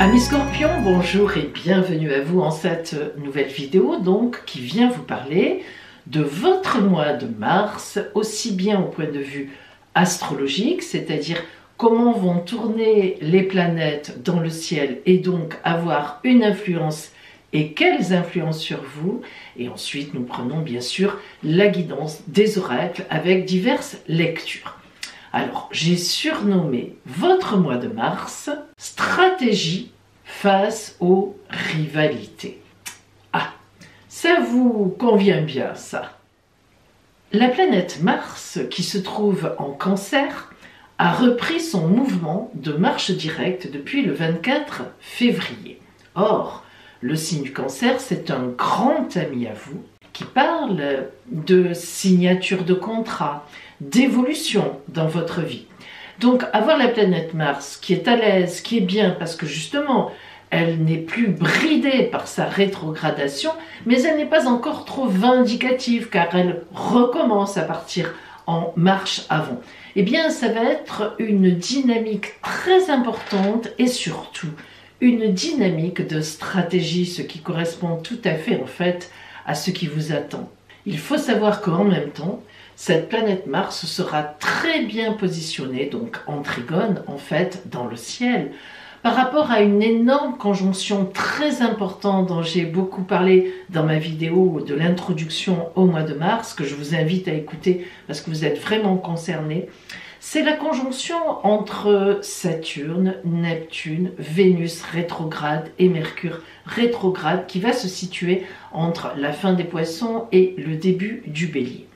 Amis Scorpions, bonjour et bienvenue à vous en cette nouvelle vidéo donc qui vient vous parler de votre mois de mars, aussi bien au point de vue astrologique, c'est-à-dire comment vont tourner les planètes dans le ciel et donc avoir une influence et quelles influences sur vous. Et ensuite nous prenons bien sûr la guidance des oracles avec diverses lectures. Alors, j'ai surnommé votre mois de mars « Stratégie face aux rivalités ». Ah, ça vous convient bien ça. La planète Mars, qui se trouve en Cancer, a repris son mouvement de marche directe depuis le 24 février. Or, le signe du Cancer, c'est un grand ami à vous qui parle de signature de contrat, d'évolution dans votre vie. Donc avoir la planète Mars qui est à l'aise, qui est bien parce que justement elle n'est plus bridée par sa rétrogradation, mais elle n'est pas encore trop vindicative car elle recommence à partir en marche avant. Eh bien ça va être une dynamique très importante et surtout une dynamique de stratégie, ce qui correspond tout à fait en fait à ce qui vous attend. Il faut savoir qu'en même temps, cette planète Mars sera très bien positionnée, donc en trigone en fait, dans le ciel, par rapport à une énorme conjonction très importante dont j'ai beaucoup parlé dans ma vidéo de l'introduction au mois de mars, que je vous invite à écouter parce que vous êtes vraiment concernés. C'est la conjonction entre Saturne, Neptune, Vénus rétrograde et Mercure rétrograde qui va se situer entre la fin des Poissons et le début du Bélier.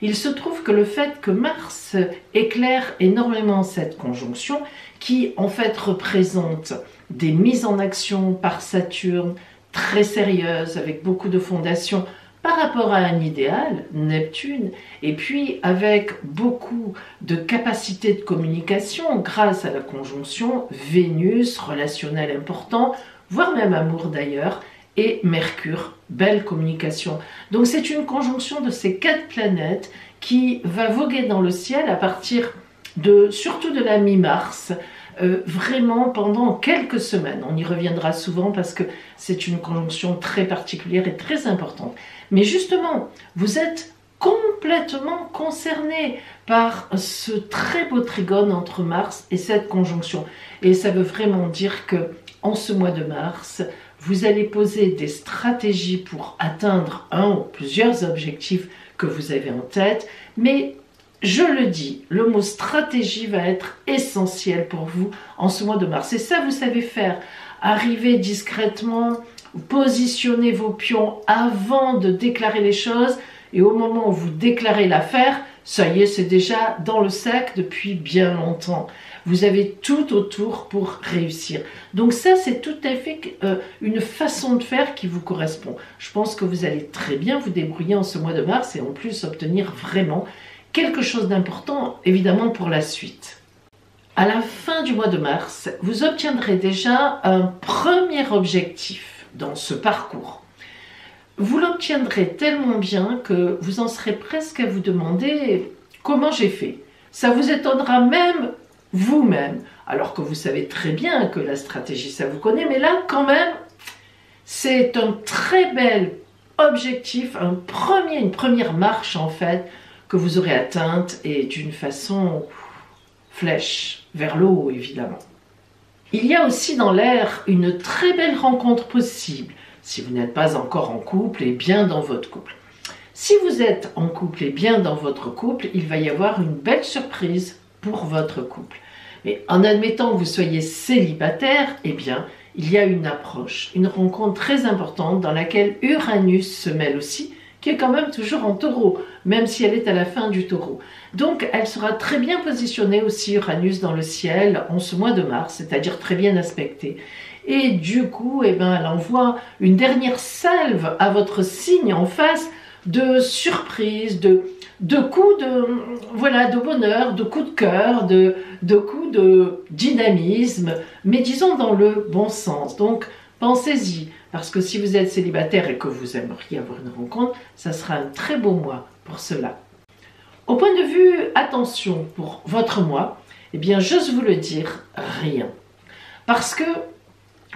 Il se trouve que le fait que Mars éclaire énormément cette conjonction, qui en fait représente des mises en action par Saturne très sérieuses, avec beaucoup de fondations par rapport à un idéal, Neptune, et puis avec beaucoup de capacités de communication grâce à la conjonction Vénus, relationnel important, voire même amour d'ailleurs, et Mercure, belle communication. Donc c'est une conjonction de ces 4 planètes qui va voguer dans le ciel à partir de, surtout de la mi-mars, vraiment pendant quelques semaines. On y reviendra souvent parce que c'est une conjonction très particulière et très importante. Mais justement, vous êtes complètement concerné par ce très beau trigone entre Mars et cette conjonction. Et ça veut vraiment dire que en ce mois de mars, vous allez poser des stratégies pour atteindre un ou plusieurs objectifs que vous avez en tête, mais je le dis, le mot stratégie va être essentiel pour vous en ce mois de mars. Et ça, vous savez faire. Arriver discrètement, positionner vos pions avant de déclarer les choses, et au moment où vous déclarez l'affaire, ça y est, c'est déjà dans le sac depuis bien longtemps. Vous avez tout autour pour réussir. Donc ça, c'est tout à fait une façon de faire qui vous correspond. Je pense que vous allez très bien vous débrouiller en ce mois de mars et en plus obtenir vraiment quelque chose d'important, évidemment, pour la suite. À la fin du mois de mars, vous obtiendrez déjà un premier objectif dans ce parcours. Vous l'obtiendrez tellement bien que vous en serez presque à vous demander comment j'ai fait. Ça vous étonnera même vous-même, alors que vous savez très bien que la stratégie, ça vous connaît, mais là, quand même, c'est un très bel objectif, une première marche, en fait, que vous aurez atteinte, et d'une façon flèche, vers le haut, évidemment. Il y a aussi dans l'air une très belle rencontre possible, si vous n'êtes pas encore en couple et bien dans votre couple. Si vous êtes en couple et bien dans votre couple, il va y avoir une belle surprise pour votre couple. Mais en admettant que vous soyez célibataire, eh bien, il y a une approche, une rencontre très importante dans laquelle Uranus se mêle aussi, qui est quand même toujours en taureau, même si elle est à la fin du taureau. Donc, elle sera très bien positionnée aussi, Uranus, dans le ciel en ce mois de mars, c'est-à-dire très bien aspectée. Et du coup, eh ben, elle envoie une dernière salve à votre signe en face de surprise, de coups de bonheur, de coups de cœur, de coups de dynamisme, mais disons dans le bon sens. Donc, pensez-y, parce que si vous êtes célibataire et que vous aimeriez avoir une rencontre, ça sera un très beau mois pour cela. Au point de vue attention pour votre mois, eh bien, j'ose vous le dire, rien. Parce que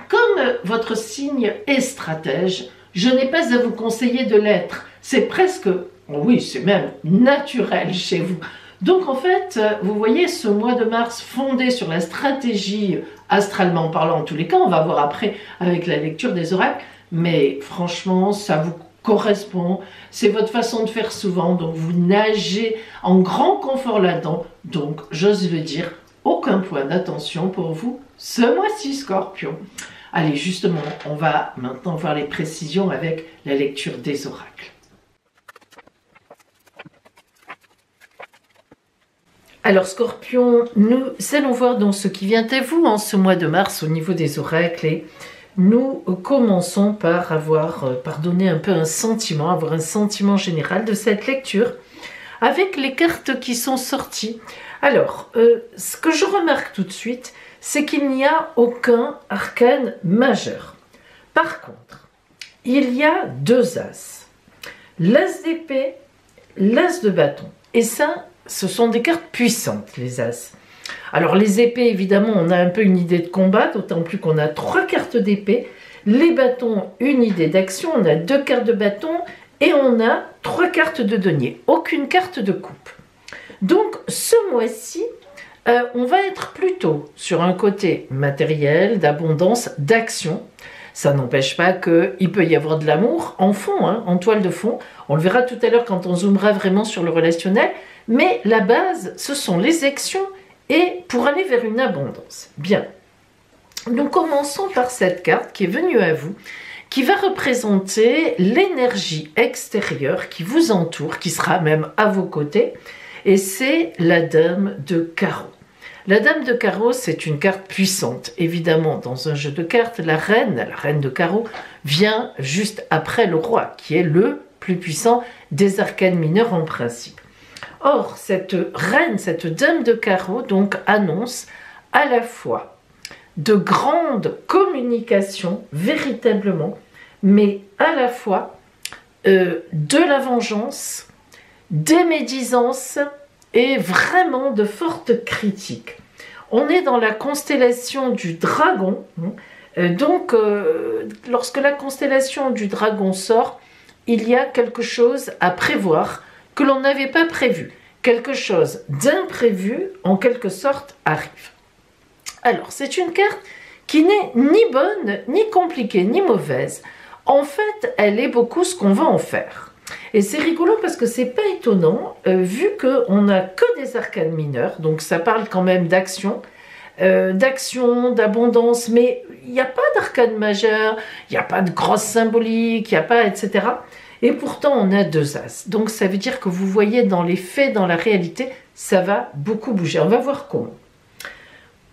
Comme votre signe est stratège, je n'ai pas à vous conseiller de l'être. C'est presque, oui, c'est même naturel chez vous. Donc en fait, vous voyez, ce mois de mars fondé sur la stratégie astralement parlant, en tous les cas, on va voir après avec la lecture des oracles, mais franchement, ça vous correspond, c'est votre façon de faire souvent, donc vous nagez en grand confort là-dedans, donc j'ose le dire, aucun point d'attention pour vous ce mois-ci, Scorpion. Allez, justement, on va maintenant voir les précisions avec la lecture des oracles. Alors Scorpion, nous allons voir donc ce qui vient à vous en ce mois de mars au niveau des oracles et nous commençons par donner un peu un sentiment, avoir un sentiment général de cette lecture avec les cartes qui sont sorties. Alors, ce que je remarque tout de suite, c'est qu'il n'y a aucun arcane majeur. Par contre, il y a deux as, l'as d'épée, l'as de bâton. Et ça, ce sont des cartes puissantes, les as. Alors les épées, évidemment, on a un peu une idée de combat, d'autant plus qu'on a 3 cartes d'épée. Les bâtons, une idée d'action, on a 2 cartes de bâton et on a 3 cartes de denier, aucune carte de coupe. Donc ce mois-ci, on va être plutôt sur un côté matériel, d'abondance, d'action. Ça n'empêche pas qu'il peut y avoir de l'amour en fond, hein, en toile de fond. On le verra tout à l'heure quand on zoomera vraiment sur le relationnel. Mais la base, ce sont les actions et pour aller vers une abondance. Bien. Nous commençons par cette carte qui est venue à vous, qui va représenter l'énergie extérieure qui vous entoure, qui sera même à vos côtés. Et c'est la Dame de Carreau. La Dame de Carreau, c'est une carte puissante. Évidemment, dans un jeu de cartes, la Reine de Carreau, vient juste après le Roi, qui est le plus puissant des arcanes mineurs en principe. Or, cette Reine, cette Dame de Carreau, donc, annonce à la fois de grandes communications, véritablement, mais à la fois de la vengeance, des médisances et vraiment de fortes critiques. On est dans la constellation du dragon, donc lorsque la constellation du dragon sort, il y a quelque chose à prévoir que l'on n'avait pas prévu. Quelque chose d'imprévu, en quelque sorte, arrive. Alors, c'est une carte qui n'est ni bonne, ni compliquée, ni mauvaise. En fait, elle est beaucoup ce qu'on va en faire. Et c'est rigolo parce que c'est pas étonnant, vu qu'on n'a que des arcanes mineurs, donc ça parle quand même d'action, d'abondance, mais il n'y a pas d'arcane majeur, il n'y a pas de grosse symbolique, il n'y a pas, etc. Et pourtant, on a 2 as. Donc, ça veut dire que vous voyez dans les faits, dans la réalité, ça va beaucoup bouger. On va voir comment.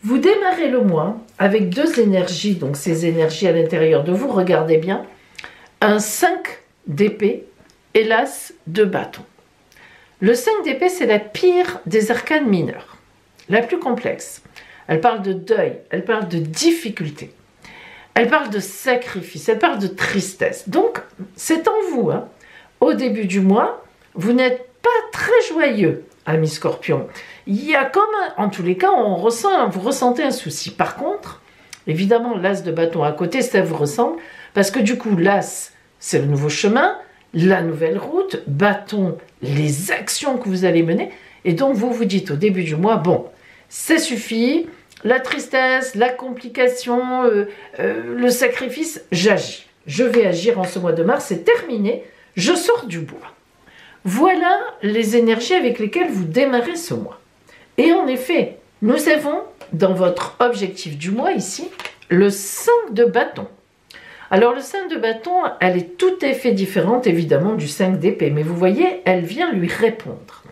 Vous démarrez le mois avec 2 énergies, donc ces énergies à l'intérieur de vous, regardez bien, un 5 d'épée et l'as de bâton. Le 5 d'épée, c'est la pire des arcanes mineures, la plus complexe. Elle parle de deuil, elle parle de difficulté. Elle parle de sacrifice, elle parle de tristesse. Donc, c'est en vous. Hein. Au début du mois, vous n'êtes pas très joyeux, amis Scorpion. Il y a comme, en tous les cas, vous ressentez un souci. Par contre, évidemment, l'as de bâton à côté, ça vous ressemble, parce que du coup, l'as, c'est le nouveau chemin, la nouvelle route, bâton, les actions que vous allez mener. Et donc, vous vous dites au début du mois, bon, ça suffit. La tristesse, la complication, le sacrifice, j'agis. Je vais agir en ce mois de mars, c'est terminé, je sors du bois. Voilà les énergies avec lesquelles vous démarrez ce mois. Et en effet, nous avons dans votre objectif du mois ici, le 5 de bâton. Alors le 5 de bâton, elle est tout à fait différente évidemment du 5 d'épée, mais vous voyez, elle vient lui répondre.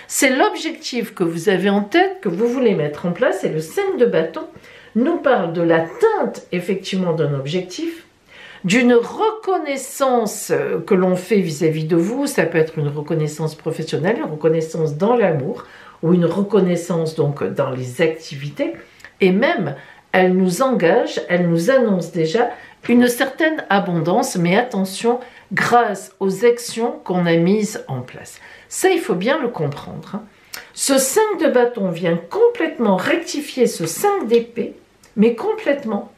C'est l'objectif que vous avez en tête, que vous voulez mettre en place, et le 5 de bâton nous parle de l'atteinte effectivement d'un objectif, d'une reconnaissance que l'on fait vis-à-vis de vous. Ça peut être une reconnaissance professionnelle, une reconnaissance dans l'amour, ou une reconnaissance donc dans les activités, et même elle nous engage, elle nous annonce déjà une certaine abondance, mais attention, grâce aux actions qu'on a mises en place. Ça, il faut bien le comprendre. Ce 5 de bâton vient complètement rectifier ce 5 d'épée, mais complètement,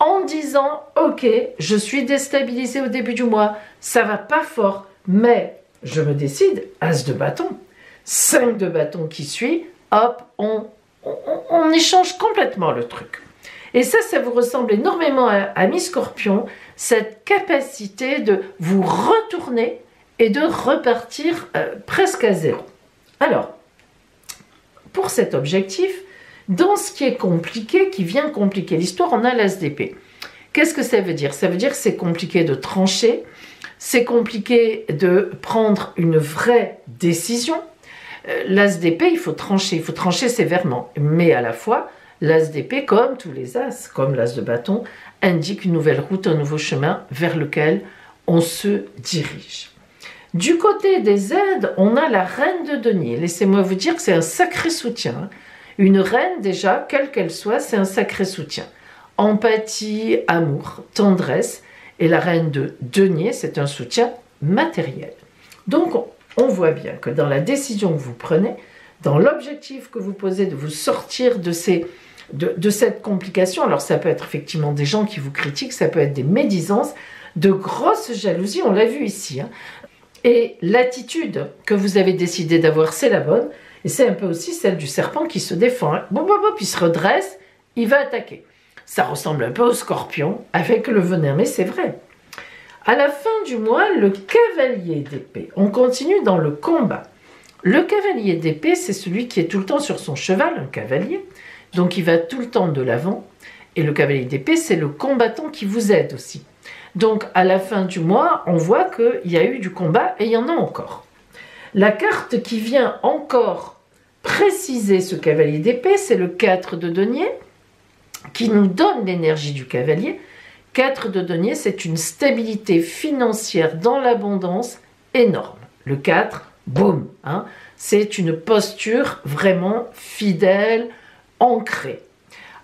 en disant « Ok, je suis déstabilisé au début du mois, ça va pas fort, mais je me décide, as de bâton, 5 de bâton qui suit, hop, on échange complètement le truc. » Et ça vous ressemble énormément à mi-scorpion, cette capacité de vous retourner et de repartir presque à zéro. Alors, pour cet objectif, dans ce qui est compliqué, qui vient compliquer l'histoire, on a l'as d'épée. Qu'est-ce que ça veut dire? Ça veut dire que c'est compliqué de trancher, c'est compliqué de prendre une vraie décision. L'as d'épée, il faut trancher sévèrement, mais à la fois, l'as d'épée, comme tous les as, comme l'as de bâton, indique une nouvelle route, un nouveau chemin vers lequel on se dirige. Du côté des aides, on a la reine de denier. Laissez-moi vous dire que c'est un sacré soutien. Une reine, déjà, quelle qu'elle soit, c'est un sacré soutien. Empathie, amour, tendresse. Et la reine de denier, c'est un soutien matériel. Donc, on voit bien que dans la décision que vous prenez, dans l'objectif que vous posez de vous sortir de cette complication, alors ça peut être effectivement des gens qui vous critiquent, ça peut être des médisances, de grosses jalousies, on l'a vu ici. Hein. Et l'attitude que vous avez décidé d'avoir, c'est la bonne, et c'est un peu aussi celle du serpent qui se défend. Hein. Puis il se redresse, il va attaquer. Ça ressemble un peu au scorpion avec le venin, mais c'est vrai. À la fin du mois, le cavalier d'épée. On continue dans le combat. Le cavalier d'épée, c'est celui qui est tout le temps sur son cheval, un cavalier. Donc il va tout le temps de l'avant. Et le cavalier d'épée, c'est le combattant qui vous aide aussi. Donc à la fin du mois, on voit qu'il y a eu du combat et il y en a encore. La carte qui vient encore préciser ce cavalier d'épée, c'est le 4 de denier, qui nous donne l'énergie du cavalier. 4 de denier, c'est une stabilité financière dans l'abondance énorme. Le 4, boum, hein, c'est une posture vraiment fidèle, ancrée.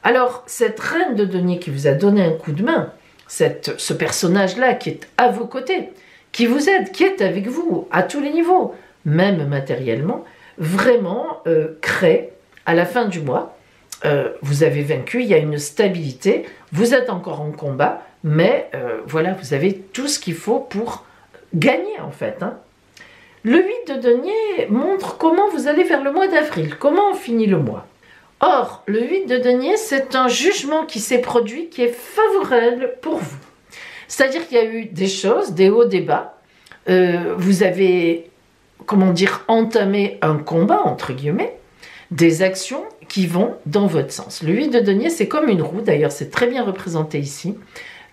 Alors, cette reine de denier qui vous a donné un coup de main, ce personnage-là qui est à vos côtés, qui vous aide, qui est avec vous à tous les niveaux, même matériellement, vraiment crée, à la fin du mois, vous avez vaincu, il y a une stabilité, vous êtes encore en combat, mais voilà, vous avez tout ce qu'il faut pour gagner en fait. Hein. Le 8 de denier montre comment vous allez vers le mois d'avril, comment on finit le mois. Or, le 8 de denier, c'est un jugement qui s'est produit, qui est favorable pour vous. C'est-à-dire qu'il y a eu des choses, des hauts, des bas, vous avez, comment dire, entamé un combat, entre guillemets, des actions qui vont dans votre sens. Le 8 de denier, c'est comme une roue, d'ailleurs c'est très bien représenté ici,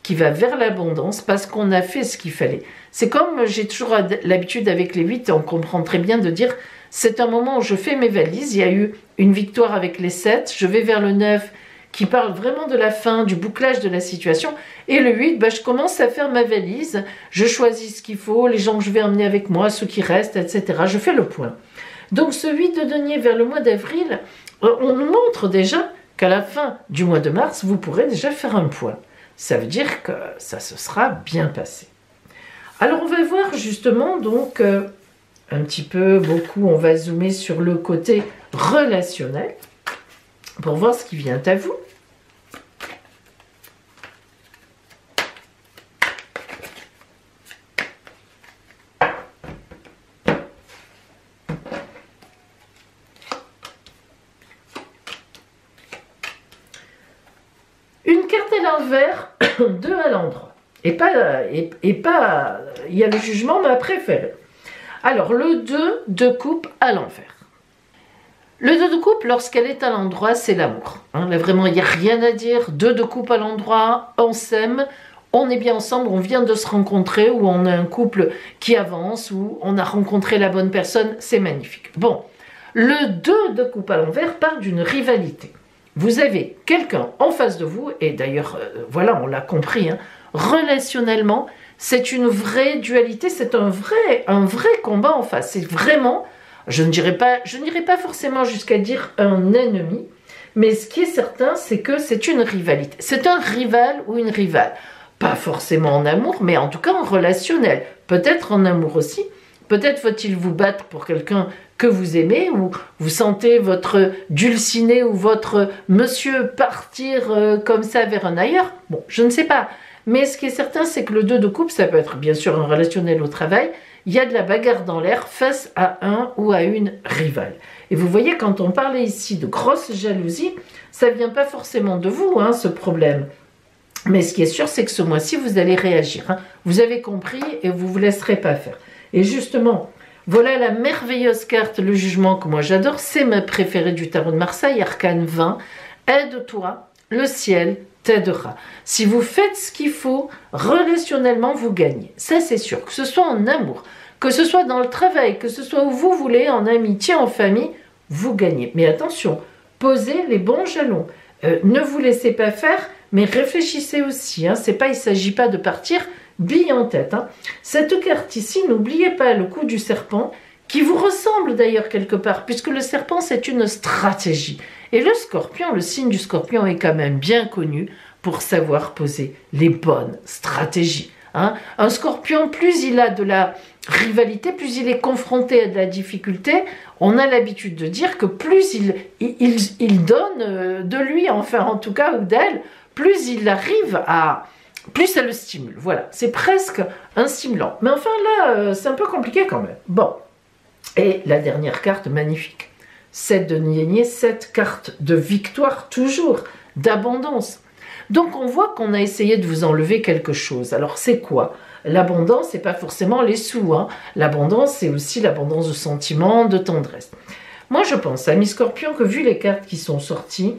qui va vers l'abondance parce qu'on a fait ce qu'il fallait. C'est comme, j'ai toujours l'habitude avec les 8, on comprend très bien de dire, c'est un moment où je fais mes valises, il y a eu une victoire avec les 7, je vais vers le 9, qui parle vraiment de la fin, du bouclage de la situation, et le 8, je commence à faire ma valise, je choisis ce qu'il faut, les gens que je vais emmener avec moi, ceux qui restent, etc. Je fais le point. Donc ce 8 de denier vers le mois d'avril, on nous montre déjà qu'à la fin du mois de mars, vous pourrez déjà faire un point. Ça veut dire que ça se sera bien passé. Alors on va voir justement donc un petit peu, beaucoup, on va zoomer sur le côté relationnel pour voir ce qui vient à vous. Une carte à l'envers, 2 à l'endroit. Et pas, il y a le jugement, ma préférée. Alors, le 2 de coupe à l'envers. Le 2 de coupe, lorsqu'elle est à l'endroit, c'est l'amour. Hein, là, vraiment, il n'y a rien à dire. 2 de coupe à l'endroit, on s'aime, on est bien ensemble, on vient de se rencontrer, ou on a un couple qui avance, ou on a rencontré la bonne personne, c'est magnifique. Bon, le 2 de coupe à l'envers part d'une rivalité. Vous avez quelqu'un en face de vous, et d'ailleurs, voilà, on l'a compris, hein, relationnellement, c'est une vraie dualité, c'est un vrai combat en face. C'est vraiment, je n'irai pas forcément jusqu'à dire un ennemi, mais ce qui est certain, c'est que c'est une rivalité. C'est un rival ou une rivale. Pas forcément en amour, mais en tout cas en relationnel. Peut-être en amour aussi, Peut-être faut-il vous battre pour quelqu'un que vous aimez, ou vous sentez votre dulciné ou votre monsieur partir comme ça vers un ailleurs. Bon, je ne sais pas. Mais ce qui est certain, c'est que le 2 de coupe, ça peut être bien sûr un relationnel au travail. Il y a de la bagarre dans l'air face à un ou à une rivale. Et vous voyez, quand on parlait ici de grosse jalousie, ça ne vient pas forcément de vous, hein, ce problème. Mais ce qui est sûr, c'est que ce mois-ci, vous allez réagir. Hein. Vous avez compris et vous ne vous laisserez pas faire. Et justement, voilà la merveilleuse carte, le jugement, que moi j'adore. C'est ma préférée du tarot de Marseille, Arcane 20. Aide-toi, le ciel t'aidera. Si vous faites ce qu'il faut, relationnellement, vous gagnez. Ça, c'est sûr. Que ce soit en amour, que ce soit dans le travail, que ce soit où vous voulez, en amitié, en famille, vous gagnez. Mais attention, posez les bons jalons. Ne vous laissez pas faire, mais réfléchissez aussi. Hein. Il ne s'agit pas de partir bille en tête. Hein. Cette carte ici, n'oubliez pas le coup du serpent, qui vous ressemble d'ailleurs quelque part, puisque le serpent, c'est une stratégie. Et le scorpion, le signe du scorpion est quand même bien connu pour savoir poser les bonnes stratégies. Hein. Un scorpion, plus il a de la rivalité, plus il est confronté à de la difficulté, on a l'habitude de dire que plus il donne de lui, enfin en tout cas, ou d'elle, plus il arrive à... plus ça le stimule. Voilà, c'est presque un stimulant. Mais enfin là, c'est un peu compliqué quand même. Bon, et la dernière carte, magnifique. 7 de denier, 7 cartes de victoire, toujours, d'abondance. Donc on voit qu'on a essayé de vous enlever quelque chose. Alors c'est quoi? L'abondance, c'est pas forcément les sous. Hein. L'abondance, c'est aussi l'abondance de sentiments, de tendresse. Moi je pense, amis Scorpion, que vu les cartes qui sont sorties,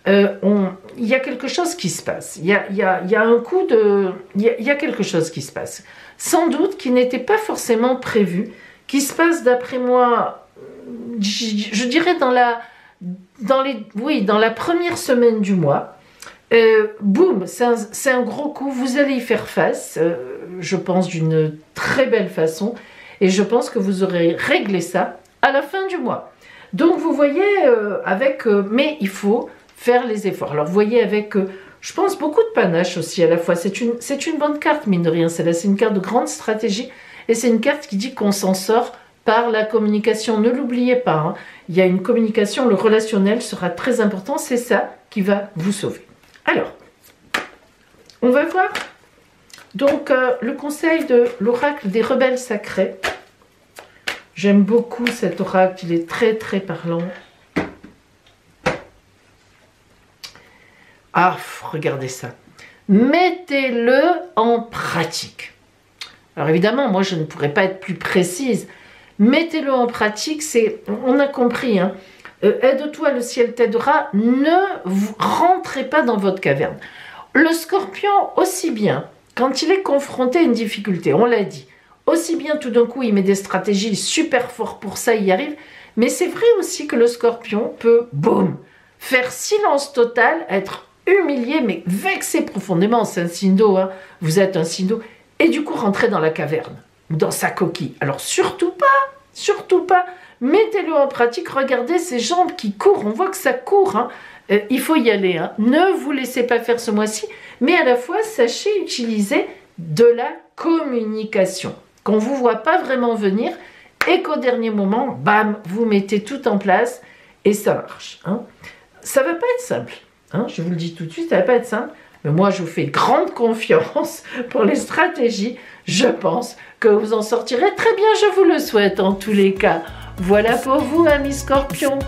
il y a quelque chose qui se passe. Il y a un coup de... Il y a quelque chose qui se passe. Sans doute qui n'était pas forcément prévu, qui se passe d'après moi... je dirais dans la première semaine du mois, boum, c'est un gros coup, vous allez y faire face, je pense d'une très belle façon, et je pense que vous aurez réglé ça à la fin du mois. Donc vous voyez, mais il faut faire les efforts. Alors vous voyez avec, je pense, beaucoup de panache aussi à la fois, c'est une bonne carte, mine de rien, c'est une carte de grande stratégie, et c'est une carte qui dit qu'on s'en sort par la communication. Ne l'oubliez pas, hein. Il y a une communication, le relationnel sera très important, c'est ça qui va vous sauver. Alors, on va voir donc le conseil de l'oracle des rebelles sacrés. J'aime beaucoup cet oracle, il est très très parlant. Ah, regardez ça. Mettez-le en pratique. Alors évidemment, moi je ne pourrais pas être plus précise. Mettez-le en pratique, on a compris, hein. Aide-toi, le ciel t'aidera, ne rentrez pas dans votre caverne. Le scorpion, aussi bien, quand il est confronté à une difficulté, on l'a dit, aussi bien tout d'un coup il met des stratégies super fortes pour ça, il y arrive, mais c'est vrai aussi que le scorpion peut, boum, faire silence total, être humilié, mais vexé profondément, c'est un signe d'eau, hein. Vous êtes un signe d'eau, et du coup rentrer dans la caverne, ou dans sa coquille. Alors surtout pas, mettez-le en pratique, regardez ces jambes qui courent, on voit que ça court, hein. Il faut y aller, hein. Ne vous laissez pas faire ce mois-ci, mais à la fois sachez utiliser de la communication, qu'on ne vous voit pas vraiment venir, et qu'au dernier moment, bam, vous mettez tout en place, et ça marche, hein. Ça ne va pas être simple, hein. Je vous le dis tout de suite, ça ne va pas être simple, mais moi je vous fais grande confiance pour les stratégies, je pense que vous en sortirez très bien, je vous le souhaite en tous les cas. Voilà pour vous, amis Scorpions.